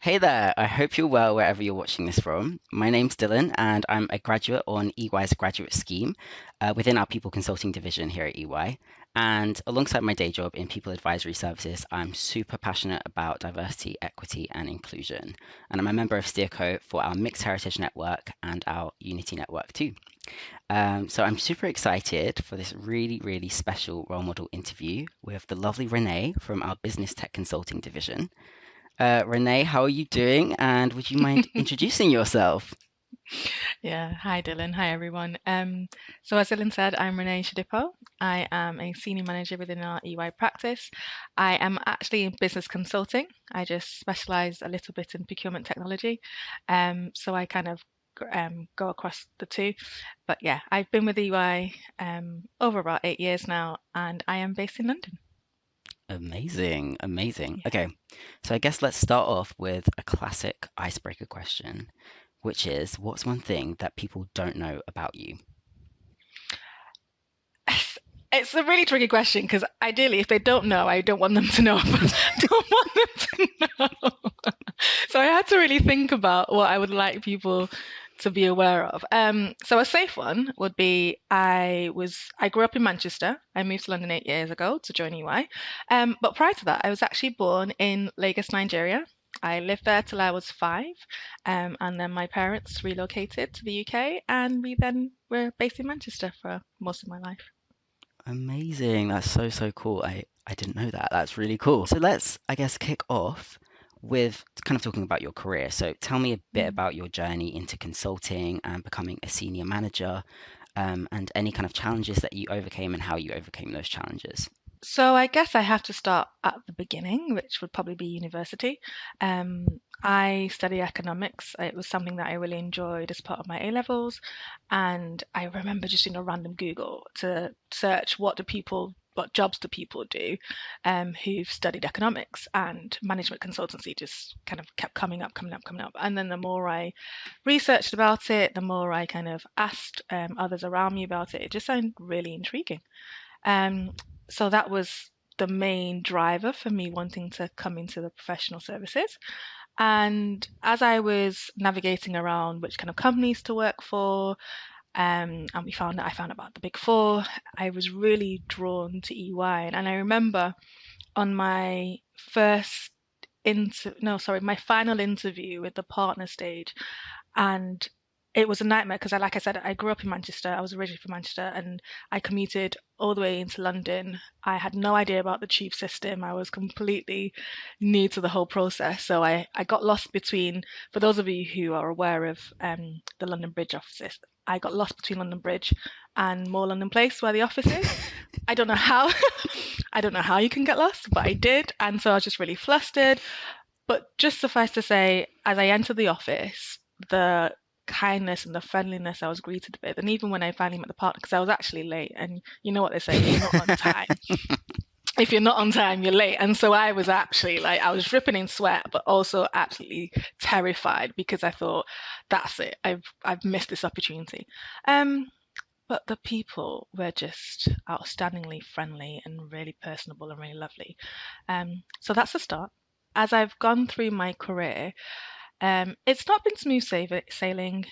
Hey there, I hope you're well wherever you're watching this from. My name's Dillon, and I'm a graduate on EY's graduate scheme within our people consulting division here at EY. And alongside my day job in people advisory services, I'm super passionate about diversity, equity, and inclusion. And I'm a member of SteerCo for our Mixed Heritage Network and our Unity Network too. So I'm super excited for this really, really special role model interview with the lovely Renee from our Business Tech Consulting division. Renee, how are you doing? And would you mind introducing yourself? Yeah, hi Dylan. Hi everyone. So as Dylan said, I'm Renee Sodipo. I am a senior manager within our EY practice. I am actually in business consulting. I just specialize a little bit in procurement technology. So I kind of go across the two. But yeah, I've been with EY over about 8 years now, and I am based in London. Amazing, amazing. Yeah. Okay, so I guess let's start off with a classic icebreaker question, which is, what's one thing that people don't know about you? It's a really tricky question because ideally, if they don't know, I don't want them to know. I don't want them to know. So I had to really think about what I would like people to be aware of. So a safe one would be I grew up in Manchester. I moved to London 8 years ago to join EY. But prior to that, I was actually born in Lagos, Nigeria. I lived there till I was 5, and then my parents relocated to the UK, and we then were based in Manchester for most of my life. Amazing. That's so, so cool. I didn't know that. That's really cool. So let's, I guess, kick off with kind of talking about your career. So tell me a bit Mm. about your journey into consulting and becoming a senior manager, and any kind of challenges that you overcame and how you overcame those challenges. So I guess I have to start at the beginning, which would probably be university. Um, I study economics. It was something that I really enjoyed as part of my A levels, and I remember just doing a random Google to search what jobs do people do, who've studied economics, and management consultancy just kind of kept coming up, coming up, coming up. And then the more I researched about it, the more I kind of asked others around me about it. It just sounded really intriguing. Um, so that was the main driver for me wanting to come into the professional services. And as I was navigating around which kind of companies to work for, and I found about the Big Four, I was really drawn to EY. And I remember on my my final interview with the partner stage, and it was a nightmare because like I said, I grew up in Manchester. I was originally from Manchester, and I commuted all the way into London. I had no idea about the tube system. I was completely new to the whole process. So I got lost between, for those of you who are aware of the London Bridge offices, I got lost between London Bridge and More London Place where the office is. I don't know how I don't know how you can get lost, but I did. And so I was just really flustered. But just suffice to say, as I entered the office, the kindness and the friendliness I was greeted with, and even when I finally met the partner, because I was actually late, and you know what they say, if you're not on time, if you're not on time, you're late. And so I was actually like, I was dripping in sweat, but also absolutely terrified because I thought, that's it, I've missed this opportunity. Um, but the people were just outstandingly friendly and really personable and really lovely. So that's the start. As I've gone through my career, it's not been smooth sailing.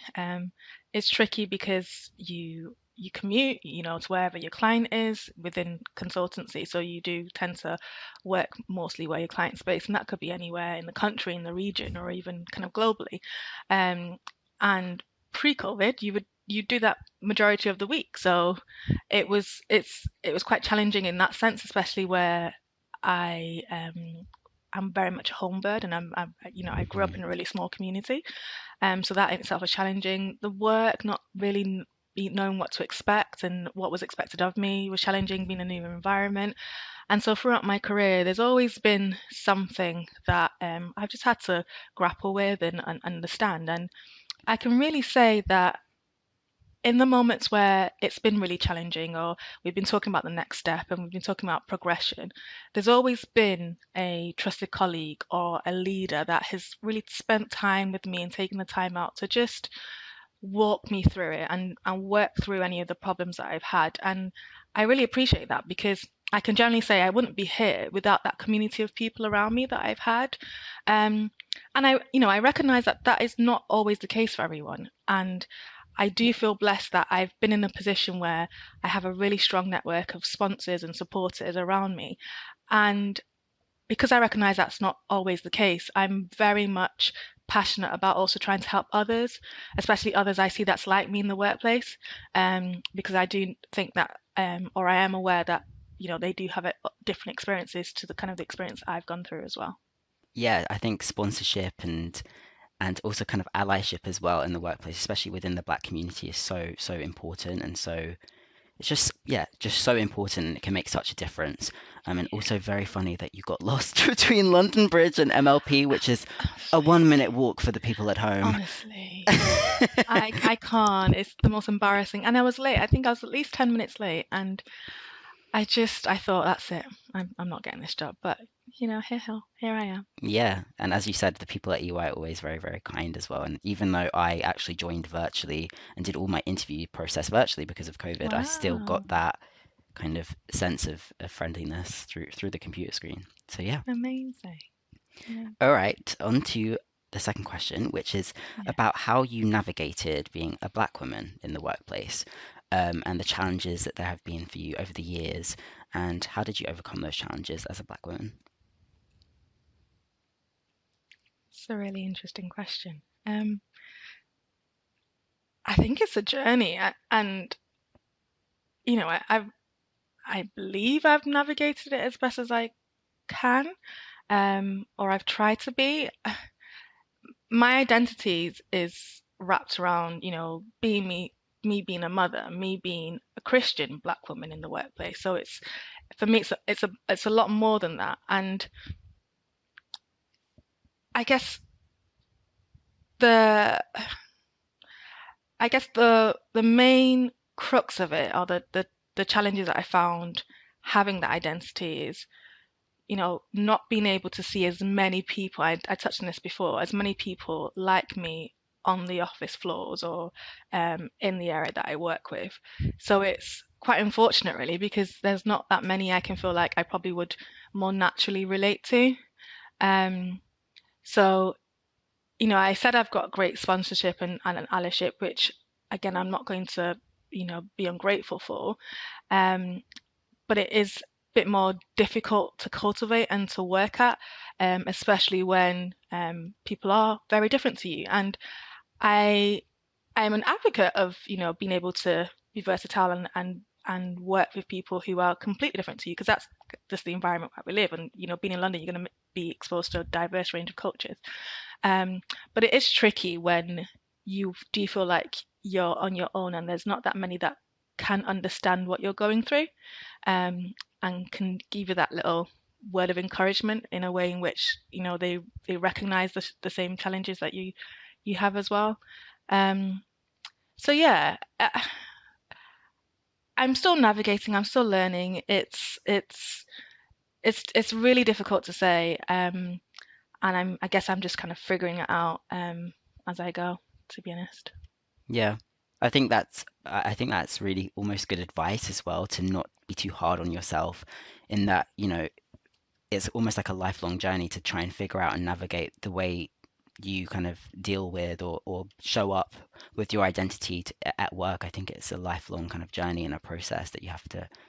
It's tricky because you commute, to wherever your client is within consultancy. So you do tend to work mostly where your client's based, and that could be anywhere in the country, in the region, or even kind of globally. And pre-COVID, you do that majority of the week. So it was quite challenging in that sense, especially where I'm very much a home bird, and I grew up Mm. in a really small community, so that in itself was challenging. The work, not really knowing what to expect and what was expected of me, was challenging. Being a new environment, and so throughout my career, there's always been something that I've just had to grapple with and understand. And I can really say that in the moments where it's been really challenging, or we've been talking about the next step and we've been talking about progression, there's always been a trusted colleague or a leader that has really spent time with me and taken the time out to just walk me through it and work through any of the problems that I've had. And I really appreciate that because I can generally say I wouldn't be here without that community of people around me that I've had. Um, and I recognize that that is not always the case for everyone. And I do feel blessed that I've been in a position where I have a really strong network of sponsors and supporters around me. And because I recognize that's not always the case, I'm very much passionate about also trying to help others, especially others I see that's like me in the workplace, because I do think that, or I am aware that, they do have different experiences to the kind of the experience I've gone through as well. Yeah, I think sponsorship and also kind of allyship as well in the workplace, especially within the Black community, is so important, and so it's just yeah, just so important, and it can make such a difference. And also very funny that you got lost between London Bridge and MLP, which is a Honestly, 1 minute walk for the people at home. honestly, I can't. It's the most embarrassing. And I was late. I think I was at least 10 minutes late, and I thought that's it. I'm not getting this job, but here I am. Yeah, and as you said, the people at EY are always very, very kind as well. And even though I actually joined virtually and did all my interview process virtually because of COVID, I still Wow, got that kind of sense of friendliness through the computer screen. So yeah. amazing. Amazing. All right, on to the second question, which is Yeah. about how you navigated being a Black woman in the workplace, and the challenges that there have been for you over the years, and how did you overcome those challenges as a Black woman? It's a really interesting question. I think it's a journey, and you know, I, I've I believe I've navigated it as best as I can, or I've tried to be. My identity is wrapped around, being me being a mother, me being a Christian Black woman in the workplace. So it's for me, it's a lot more than that. And I guess the the main crux of it, or the challenges that I found having that identity is, not being able to see as many people, I touched on this before, as many people like me on the office floors or in the area that I work with. So it's quite unfortunate, really, because there's not that many I can feel like I probably would more naturally relate to. Um, so, I said I've got great sponsorship and an allyship, which, again, I'm not going to, be ungrateful for. Um, but it is a bit more difficult to cultivate and to work at, especially when people are very different to you. And I I'm an advocate of, being able to be versatile and work with people who are completely different to you, because that's just the environment where we live. And, being in London, you're going to be exposed to a diverse range of cultures. Um, but it is tricky when you do feel like you're on your own and there's not that many that can understand what you're going through, um, and can give you that little word of encouragement in a way in which, they recognize the same challenges that you have as well. Um, so yeah, I'm still navigating. I'm still learning. It's really difficult to say, and I guess I'm just kind of figuring it out as I go, to be honest. Yeah, I think that's really almost good advice as well, to not be too hard on yourself, in that, it's almost like a lifelong journey to try and figure out and navigate the way you kind of deal with or show up with your identity at work. I think it's a lifelong kind of journey and a process that you have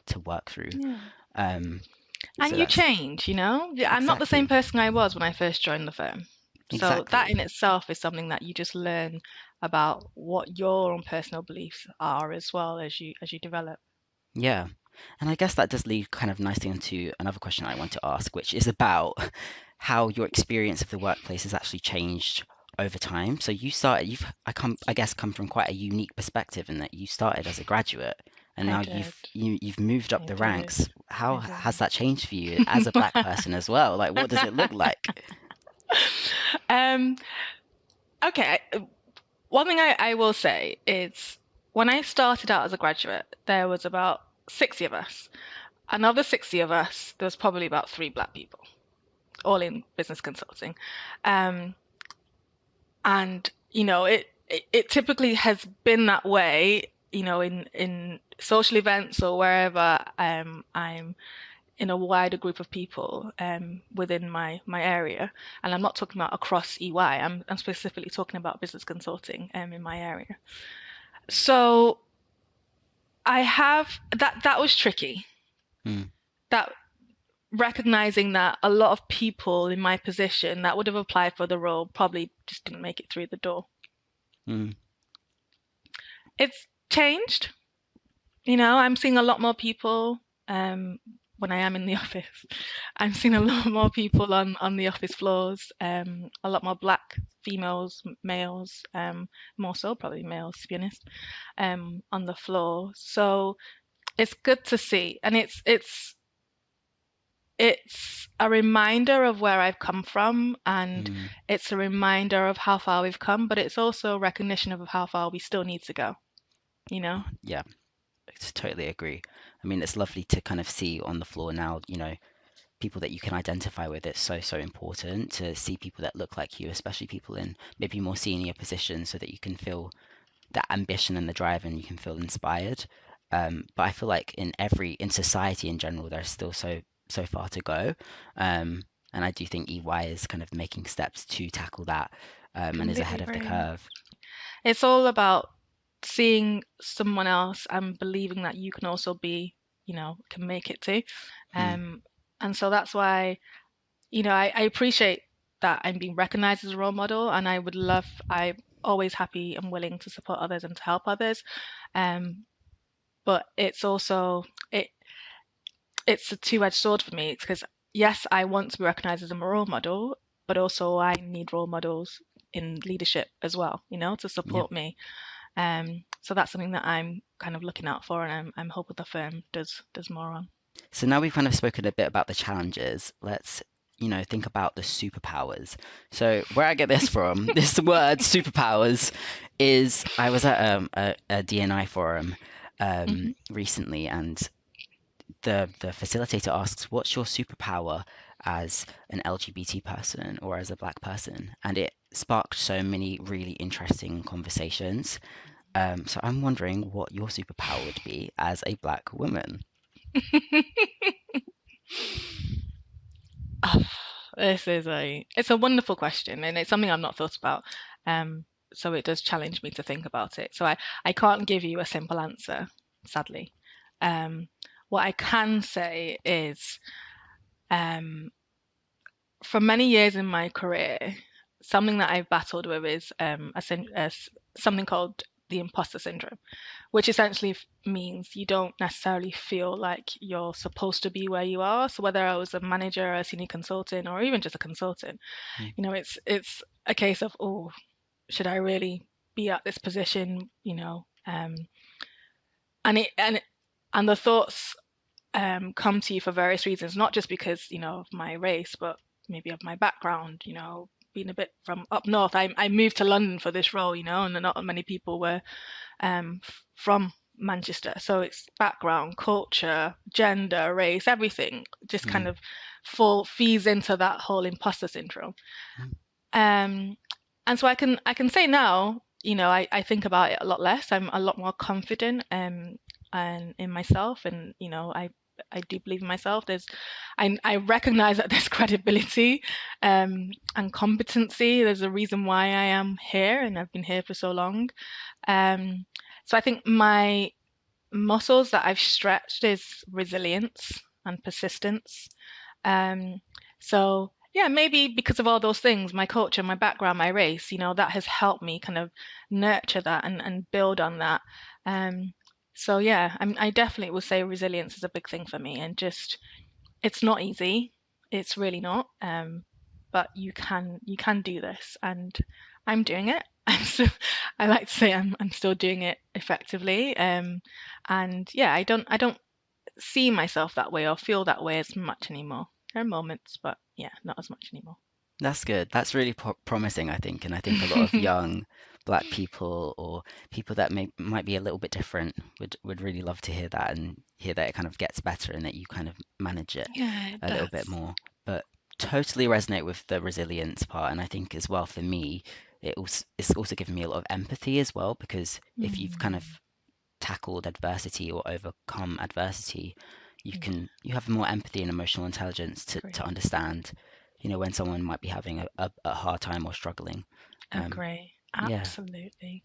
to work through. Yeah. Um, And so you that's change, Yeah, I'm not the same exactly, person I was when I first joined the firm. So that exactly. in itself is something that you just learn about what your own personal beliefs are as well as you develop. Yeah. And I guess that does lead kind of nicely into another question I want to ask, which is about how your experience of the workplace has actually changed over time. So I guess come from quite a unique perspective, in that you started as a graduate and I now did. you've moved up I the did. ranks. How I has did. that changed for you as a black person as well? Like, what does it look like? Um, okay. One thing I will say is when I started out as a graduate, there was about 60 of us. And of the 60 of us, there was probably about three black people, all in business consulting. Um, and it typically has been that way, in social events or wherever I'm in a wider group of people within my area. And I'm not talking about across EY. I'm specifically talking about business consulting in my area. So I have that was tricky. Mm, That recognizing that a lot of people in my position that would have applied for the role probably just didn't make it through the door. mm, It's changed. You know, I'm seeing a lot more people when I am in the office. I'm seeing a lot more people on the office floors, a lot more black females, males, more so probably males to be honest, on the floor. So it's good to see, and it's a reminder of where I've come from, and mm. it's a reminder of how far we've come, but it's also recognition of how far we still need to go, you know? Yeah, I totally agree. I mean, it's lovely to kind of see on the floor now, people that you can identify with. It's so, so important to see people that look like you, especially people in maybe more senior positions, so that you can feel that ambition and the drive and you can feel inspired. But I feel like in society in general, there's still so far to go. And I do think EY is kind of making steps to tackle that, and is Completely ahead of the agree. curve. It's all about seeing someone else and believing that you can also be, can make it too. Mm. Um, and so that's why, I appreciate that I'm being recognized as a role model, and I'm always happy and willing to support others and to help others. Um, but it it's a two-edged sword for me because yes, I want to be recognized as a role model, but also I need role models in leadership as well, to Yeah. support me. So that's something that I'm kind of looking out for, and I'm hoping the firm does more on. So now we've kind of spoken a bit about the challenges. Let's, think about the superpowers. So where I get this from, this word superpowers, is I was at a D&I forum Hmm. recently, and the facilitator asks, "What's your superpower as an LGBT person or as a black person?" And it sparked so many really interesting conversations. So I'm wondering what your superpower would be as a black woman. Oh, it's a wonderful question, and it's something I've not thought about. Um, so it does challenge me to think about it. So I can't give you a simple answer, sadly. Um, what I can say is, um, for many years in my career, something that I've battled with is something called the imposter syndrome, which essentially means you don't necessarily feel like you're supposed to be where you are. So whether I was a manager, a senior consultant, or even just a consultant, Mm, it's a case of, oh, should I really be at this position? And it and the thoughts come to you for various reasons, not just because, of my race, but maybe of my background, being a bit from up north. I moved to London for this role, and not many people were from Manchester. So it's background, culture, gender, race, everything just kind mm, of full feeds into that whole imposter syndrome. mm. Um, and so I can say now, I think about it a lot less. I'm a lot more confident and in myself, and I do believe in myself. I recognize that there's credibility and competency. There's a reason why I am here, and I've been here for so long. Um, so I think my muscles that I've stretched is resilience and persistence. Um, so yeah, maybe because of all those things, my culture, my background, my race, that has helped me kind of nurture that and build on that. Um, so yeah, I definitely would say resilience is a big thing for me, and just it's not easy. It's really not. But you can do this, and I'm doing it. I like to say I'm still doing it effectively. And yeah, I don't see myself that way or feel that way as much anymore. There are moments, but yeah, not as much anymore. That's good. That's really promising, I think. And I think a lot of young black people or people that might be a little bit different would really love to hear that and hear that it kind of gets better and that you kind of manage it Yeah, it a little bit does. more. But totally resonate with the resilience part. And I think as well for me, it's also given me a lot of empathy as well, because if you've kind of Mm, tackled adversity or overcome adversity, Yeah, you have more empathy and emotional intelligence to agree. understand, when someone might be having a hard time or struggling. Um, Agree. yeah. Absolutely.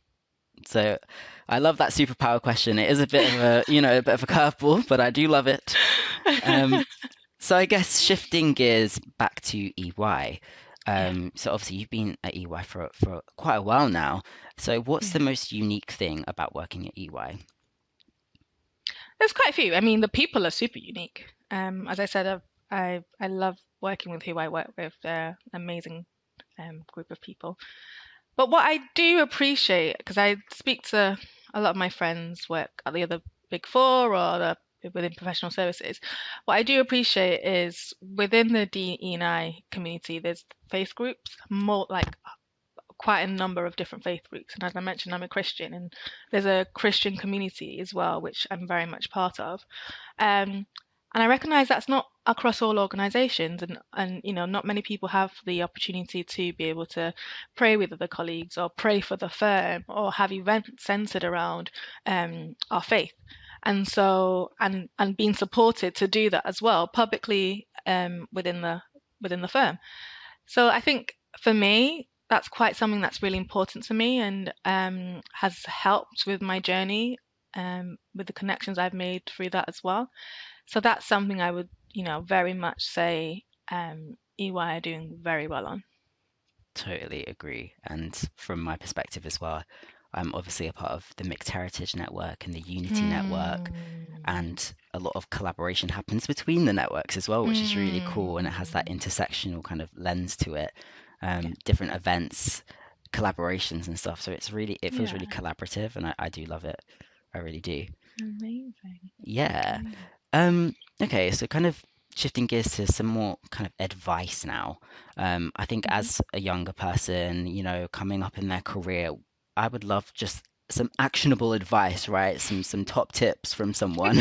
So I love that superpower question. It is a bit of a bit of a curveball, but I do love it. Um, so I guess shifting gears back to EY. Yeah, So obviously you've been at EY for quite a while now. So what's the yeah. most unique thing about working at EY? There's quite a few. I mean, the people are super unique. As I said, I love working with who I work with. They're an amazing group of people. But what I do appreciate, because I speak to a lot of my friends work at the other big four or within professional services, what I do appreciate is within the DE&I community, there's faith groups, more like quite a number of different faith groups. And as I mentioned, I'm a Christian, and there's a Christian community as well, which I'm very much part of. Um, and I recognize that's not across all organizations, and not many people have the opportunity to be able to pray with other colleagues or pray for the firm or have events centered around our faith. And so, and being supported to do that as well publicly within the firm. So I think for me, that's quite something that's really important to me and has helped with my journey, with the connections I've made through that as well. So that's something I would, very much say EY are doing very well on. Totally agree. And from my perspective as well, I'm obviously a part of the Mixed Heritage Network and the Unity Network, Mm, and a lot of collaboration happens between the networks as well, which is really cool, and it has that mm, intersectional kind of lens to it. yeah, Different events, collaborations and stuff. So it feels really yeah, collaborative, and I do love it. I really do. amazing. Yeah. Okay. Okay, so kind of shifting gears to some more kind of advice now. I think Hmm. as a younger person, coming up in their career, I would love just some actionable advice, right? Some top tips from someone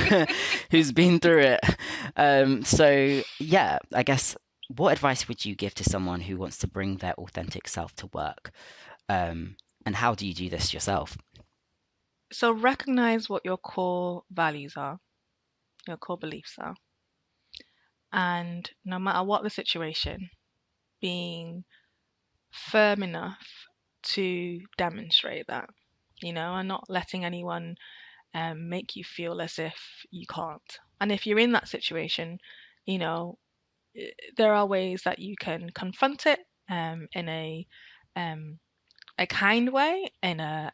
who's been through it. So yeah, I guess what advice would you give to someone who wants to bring their authentic self to work? And how do you do this yourself? So recognize what your core values are, your core beliefs are, and no matter what the situation, being firm enough to demonstrate that, and not letting anyone make you feel as if you can't. And if you're in that situation, you know, there are ways that you can confront it um, a kind way, in a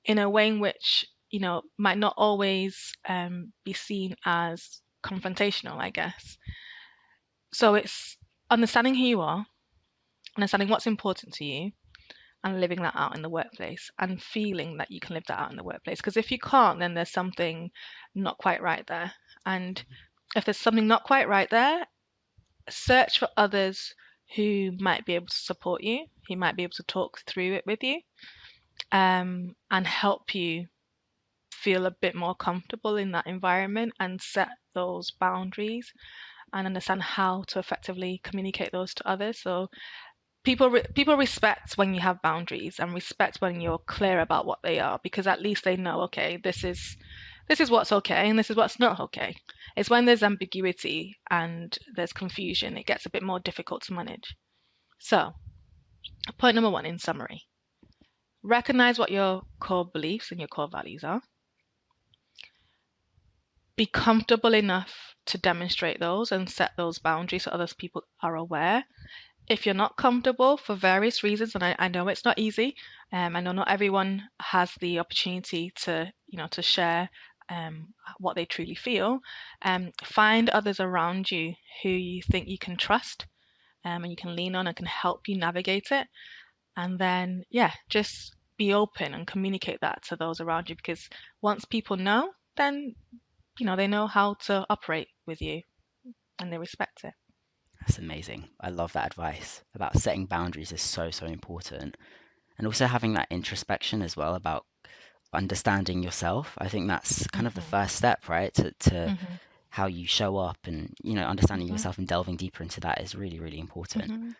in a way in which might not always be seen as confrontational, I guess. So it's understanding who you are, understanding what's important to you, and living that out in the workplace and feeling that you can live that out in the workplace. Because if you can't, then there's something not quite right there. And if there's something not quite right there, search for others who might be able to support you, who might be able to talk through it with you, and help you feel a bit more comfortable in that environment and set those boundaries and understand how to effectively communicate those to others. So people respect when you have boundaries and respect when you're clear about what they are, because at least they know, okay, this is what's okay and this is what's not okay. It's when there's ambiguity and there's confusion, it gets a bit more difficult to manage. So, point number one in summary: recognize what your core beliefs and your core values are. Be comfortable enough to demonstrate those and set those boundaries so other people are aware. If you're not comfortable for various reasons, and I know it's not easy, I know not everyone has the opportunity to, to share what they truly feel. Find others around you who you think you can trust, and you can lean on and can help you navigate it. And then, yeah, just be open and communicate that to those around you, because once people know, then, they know how to operate with you and they respect it. That's amazing. I love that advice about setting boundaries is so, so important. And also having that introspection as well about understanding yourself. I think that's kind of the Hmm. first step, right? To Hmm. how you show up, and, understanding Hmm. yourself and delving deeper into that is really, really important. Hmm.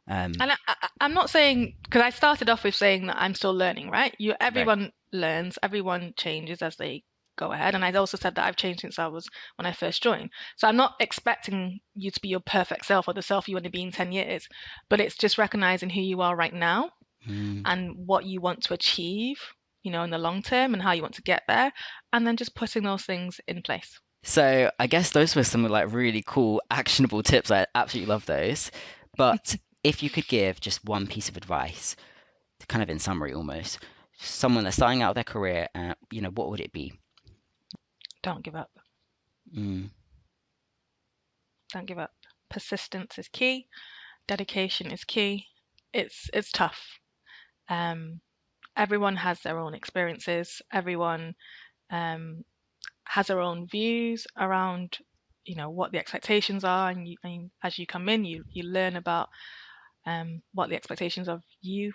Um, And I'm not saying, because I started off with saying that I'm still learning, right? right. Everyone learns, everyone changes as they go ahead. And I also said that I've changed since I was when I first joined. So I'm not expecting you to be your perfect self or the self you want to be in 10 years, but it's just recognizing who you are right now Mm. and what you want to achieve, in the long term and how you want to get there, and then just putting those things in place. So I guess those were some like really cool, actionable tips. I absolutely love those. But if you could give just one piece of advice, kind of in summary almost, someone that's starting out their career, what would it be? Don't give up. Mm, Don't give up. Persistence is key. Dedication is key. It's tough. Um, Everyone has their own experiences. Everyone um, has their own views around, what the expectations are. And as you come in, you learn about what the expectations of you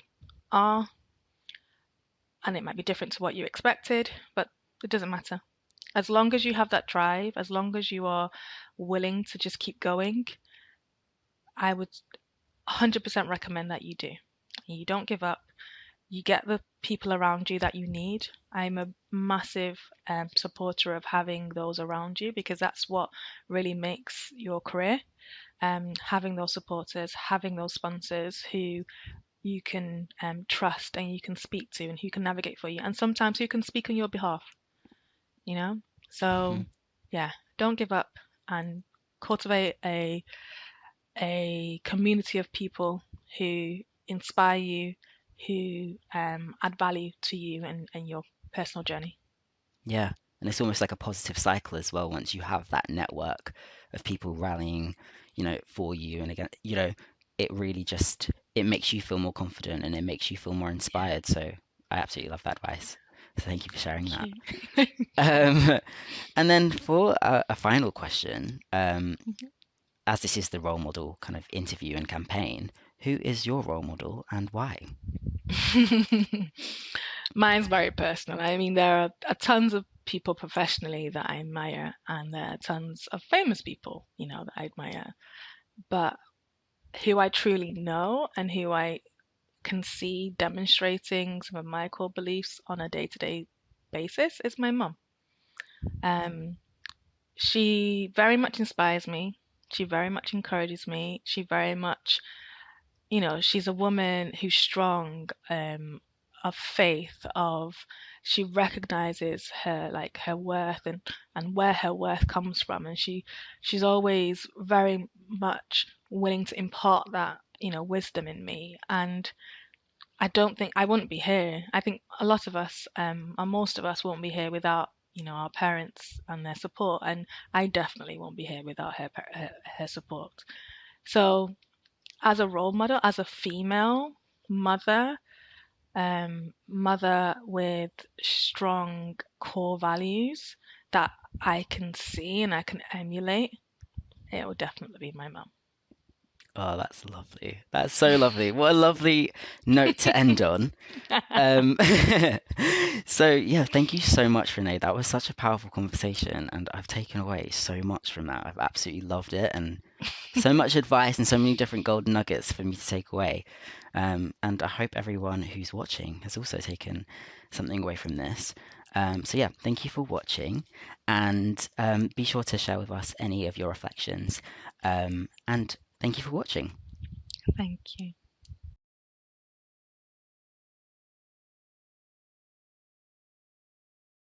are, and it might be different to what you expected, but it doesn't matter. As long as you have that drive, as long as you are willing to just keep going, I would 100% recommend that you do. You don't give up. You get the people around you that you need. I'm a massive supporter of having those around you because that's what really makes your career. Having those supporters, having those sponsors who you can trust and you can speak to and who can navigate for you, and sometimes who can speak on your behalf, you know? mhm. So, yeah, don't give up and cultivate a community of people who inspire you, who add value to you and your personal journey. Yeah. And it's almost like a positive cycle as well once you have that network of people rallying, for you. And again, it really just it makes you feel more confident and it makes you feel more inspired. So I absolutely love that advice. So thank you for sharing Thank that. you. Um, and then for a final question, as this is the role model kind of interview and campaign, who is your role model and why? Mine's very personal. I mean, there are tons of people professionally that I admire, and there are tons of famous people, that I admire. But who I truly know and who I can see demonstrating some of my core beliefs on a day-to-day basis is my mum. Um, she very much inspires me. She very much encourages me. She very much, she's a woman who's strong, of faith, she recognizes her worth and where her worth comes from. And she's always very much willing to impart that, wisdom in me. And I don't think I wouldn't be here. I think a lot of us, or most of us, won't be here without, our parents and their support. And I definitely won't be here without her support. So, as a role model, as a female mother, mother with strong core values that I can see and I can emulate, it will definitely be my mum. Oh, that's lovely. That's so lovely. What a lovely note to end on. Um, so yeah, thank you so much, Renee. That was such a powerful conversation, and I've taken away so much from that. I've absolutely loved it, and so much advice and so many different golden nuggets for me to take away. And I hope everyone who's watching has also taken something away from this. So yeah, thank you for watching, and be sure to share with us any of your reflections. And thank you for watching. Thank you.